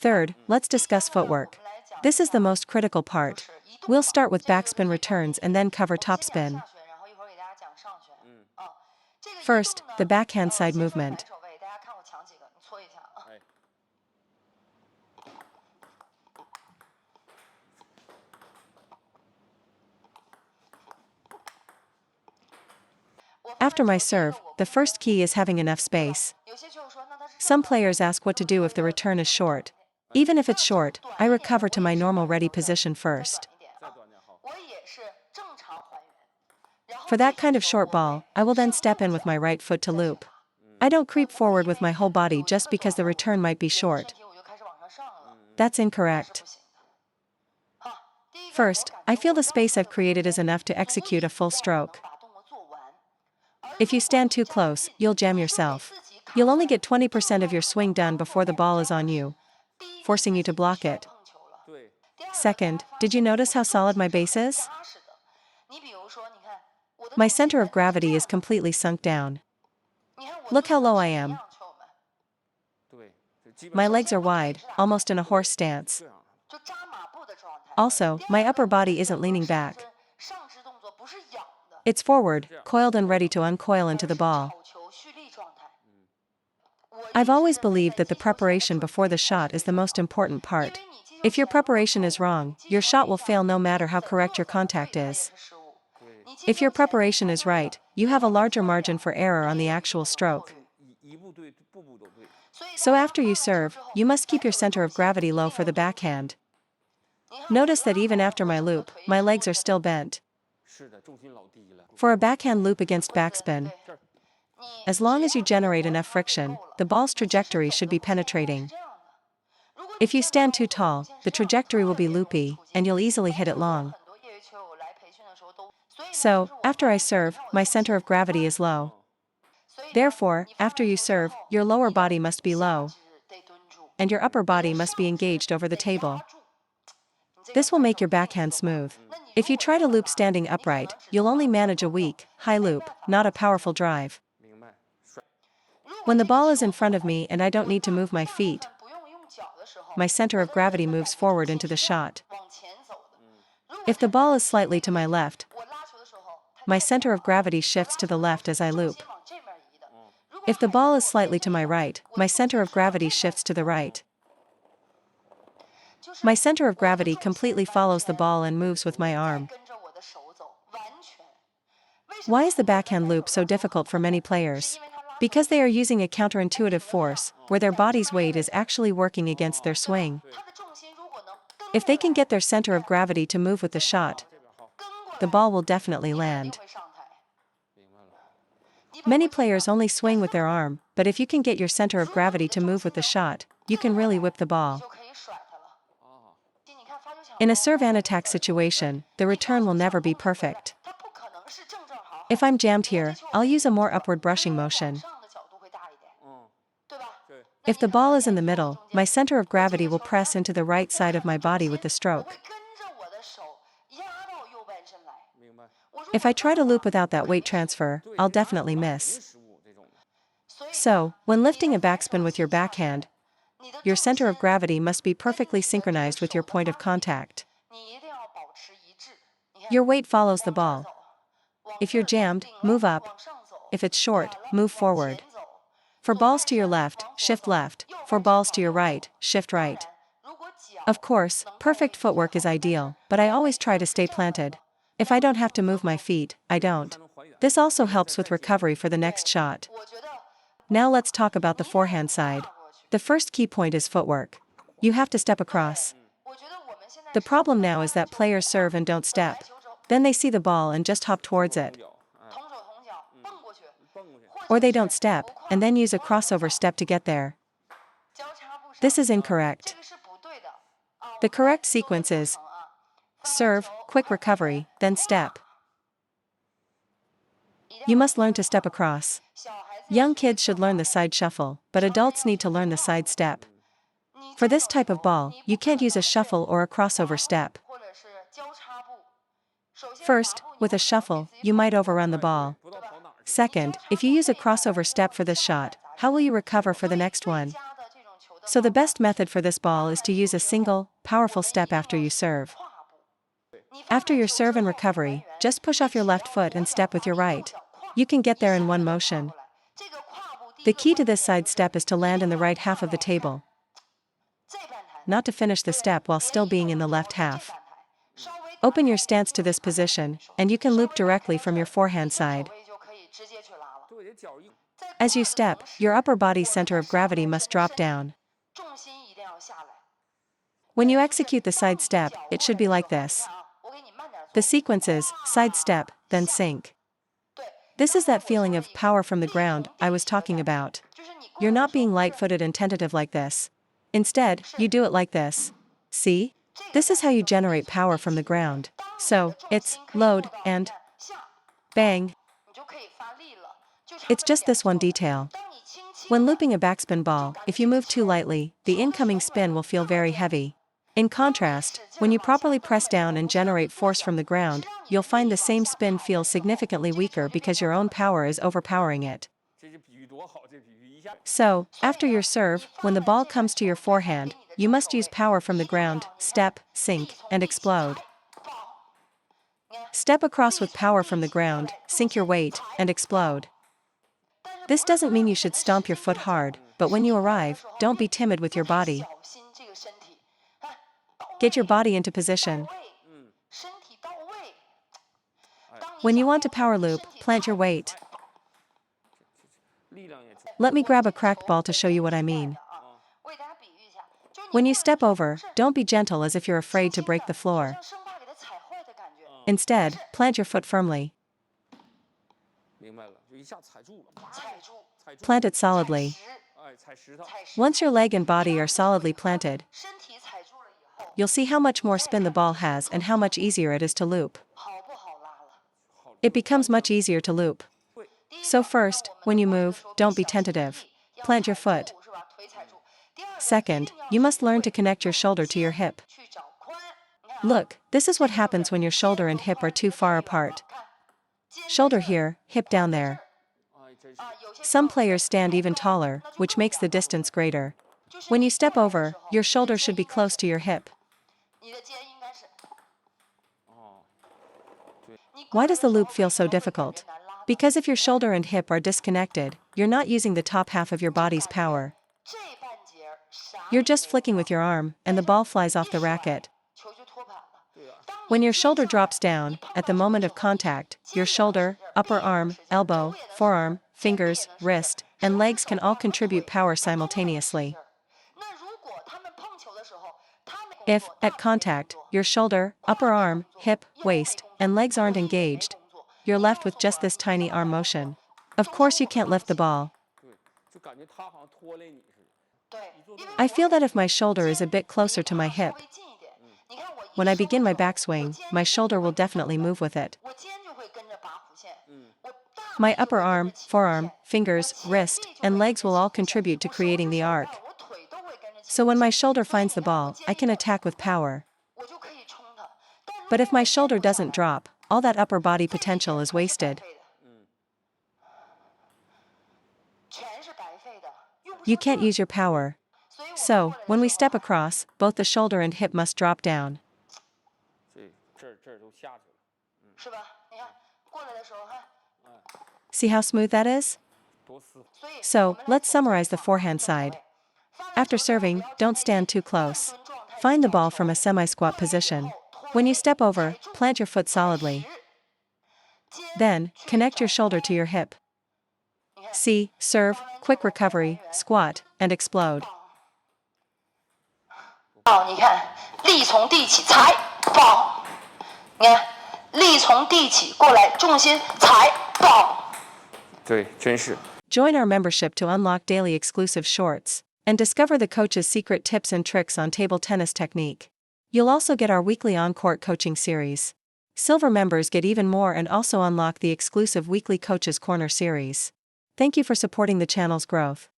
Third, let's discuss footwork. This is the most critical part. We'll start with backspin returns and then cover topspin. First, the backhand side movement. After my serve, the first key is having enough space. Some players ask what to do if the return is short. Even if it's short, I recover to my normal ready position first. For that kind of short ball, I will then step in with my right foot to loop. I don't creep forward with my whole body just because the return might be short. That's incorrect. First, I feel the space I've created is enough to execute a full stroke. If you stand too close, you'll jam yourself. You'll only get 20% of your swing done before the ball is on you, forcing you to block it. Second, did you notice how solid my base is? My center of gravity is completely sunk down. Look how low I am. My legs are wide, almost in a horse stance. Also, my upper body isn't leaning back. It's forward, coiled and ready to uncoil into the ball. I've always believed that the preparation before the shot is the most important part. If your preparation is wrong, your shot will fail no matter how correct your contact is. If your preparation is right, you have a larger margin for error on the actual stroke. So after you serve, you must keep your center of gravity low for the backhand. Notice that even after my loop, my legs are still bent. For a backhand loop against backspin, as long as you generate enough friction, the ball's trajectory should be penetrating. If you stand too tall, the trajectory will be loopy, and you'll easily hit it long. So, after I serve, my center of gravity is low. Therefore, after you serve, your lower body must be low, and your upper body must be engaged over the table. This will make your backhand smooth. If you try to loop standing upright, you'll only manage a weak, high loop, not a powerful drive. When the ball is in front of me and I don't need to move my feet, my center of gravity moves forward into the shot. If the ball is slightly to my left, my center of gravity shifts to the left as I loop. If the ball is slightly to my right, my center of gravity shifts to the right. My center of gravity completely follows the ball and moves with my arm. Why is the backhand loop so difficult for many players? Because they are using a counterintuitive force, where their body's weight is actually working against their swing. If they can get their center of gravity to move with the shot, the ball will definitely land. Many players only swing with their arm, but if you can get your center of gravity to move with the shot, you can really whip the ball. In a serve and attack situation, the return will never be perfect. If I'm jammed here, I'll use a more upward brushing motion. If the ball is in the middle, my center of gravity will press into the right side of my body with the stroke. If I try to loop without that weight transfer, I'll definitely miss. So, when lifting a backspin with your backhand, your center of gravity must be perfectly synchronized with your point of contact. Your weight follows the ball. If you're jammed, move up. If it's short, move forward. For balls to your left, shift left. For balls to your right, shift right. Of course, perfect footwork is ideal, but I always try to stay planted. If I don't have to move my feet, I don't. This also helps with recovery for the next shot. Now let's talk about the forehand side. The first key point is footwork. You have to step across. The problem now is that players serve and don't step. Then they see the ball and just hop towards it. Or they don't step, and then use a crossover step to get there. This is incorrect. The correct sequence is serve, quick recovery, then step. You must learn to step across. Young kids should learn the side shuffle, but adults need to learn the side step. For this type of ball, you can't use a shuffle or a crossover step. First, with a shuffle, you might overrun the ball. Second, if you use a crossover step for this shot, how will you recover for the next one? So the best method for this ball is to use a single, powerful step after you serve. After your serve and recovery, just push off your left foot and step with your right. You can get there in one motion. The key to this side step is to land in the right half of the table, not to finish the step while still being in the left half. Open your stance to this position, and you can loop directly from your forehand side. As you step, your upper body's center of gravity must drop down. When you execute the side step, it should be like this. The sequence is side step, then sink. This is that feeling of power from the ground I was talking about. You're not being light-footed and tentative like this. Instead, you do it like this. See? This is how you generate power from the ground. So, it's load and bang. It's just this one detail. When looping a backspin ball, if you move too lightly, the incoming spin will feel very heavy. In contrast, when you properly press down and generate force from the ground, you'll find the same spin feels significantly weaker because your own power is overpowering it. So, after your serve, when the ball comes to your forehand, you must use power from the ground, step, sink, and explode. Step across with power from the ground, sink your weight, and explode. This doesn't mean you should stomp your foot hard, but when you arrive, don't be timid with your body. Get your body into position. When you want to power loop, plant your weight. Let me grab a cracked ball to show you what I mean. When you step over, don't be gentle as if you're afraid to break the floor. Instead, plant your foot firmly. Plant it solidly. Once your leg and body are solidly planted, you'll see how much more spin the ball has and how much easier it is to loop. It becomes much easier to loop. So first, when you move, don't be tentative. Plant your foot. Second, you must learn to connect your shoulder to your hip. Look, this is what happens when your shoulder and hip are too far apart. Shoulder here, hip down there. Some players stand even taller, which makes the distance greater. When you step over, your shoulder should be close to your hip. Why does the loop feel so difficult? Because if your shoulder and hip are disconnected, you're not using the top half of your body's power. You're just flicking with your arm, and the ball flies off the racket. When your shoulder drops down, at the moment of contact, your shoulder, upper arm, elbow, forearm, fingers, wrist, and legs can all contribute power simultaneously. If, at contact, your shoulder, upper arm, hip, waist, and legs aren't engaged, you're left with just this tiny arm motion. Of course you can't lift the ball. I feel that if my shoulder is a bit closer to my hip, when I begin my backswing, my shoulder will definitely move with it. My upper arm, forearm, fingers, wrist, and legs will all contribute to creating the arc. So when my shoulder finds the ball, I can attack with power. But if my shoulder doesn't drop, all that upper body potential is wasted. You can't use your power. So, when we step across, both the shoulder and hip must drop down. See how smooth that is? So, let's summarize the forehand side. After serving, don't stand too close. Find the ball from a semi-squat position. When you step over, plant your foot solidly. Then, connect your shoulder to your hip. See, serve, quick recovery, squat, and explode. 你看，力从地起，踩，爆。你看，力从地起过来，重心踩，爆。对，真是。Join our membership to unlock daily exclusive shorts and discover the coach's secret tips and tricks on table tennis technique. You'll also get our weekly on-court coaching series. Silver members get even more and also unlock the exclusive weekly Coach's Corner series. Thank you for supporting the channel's growth.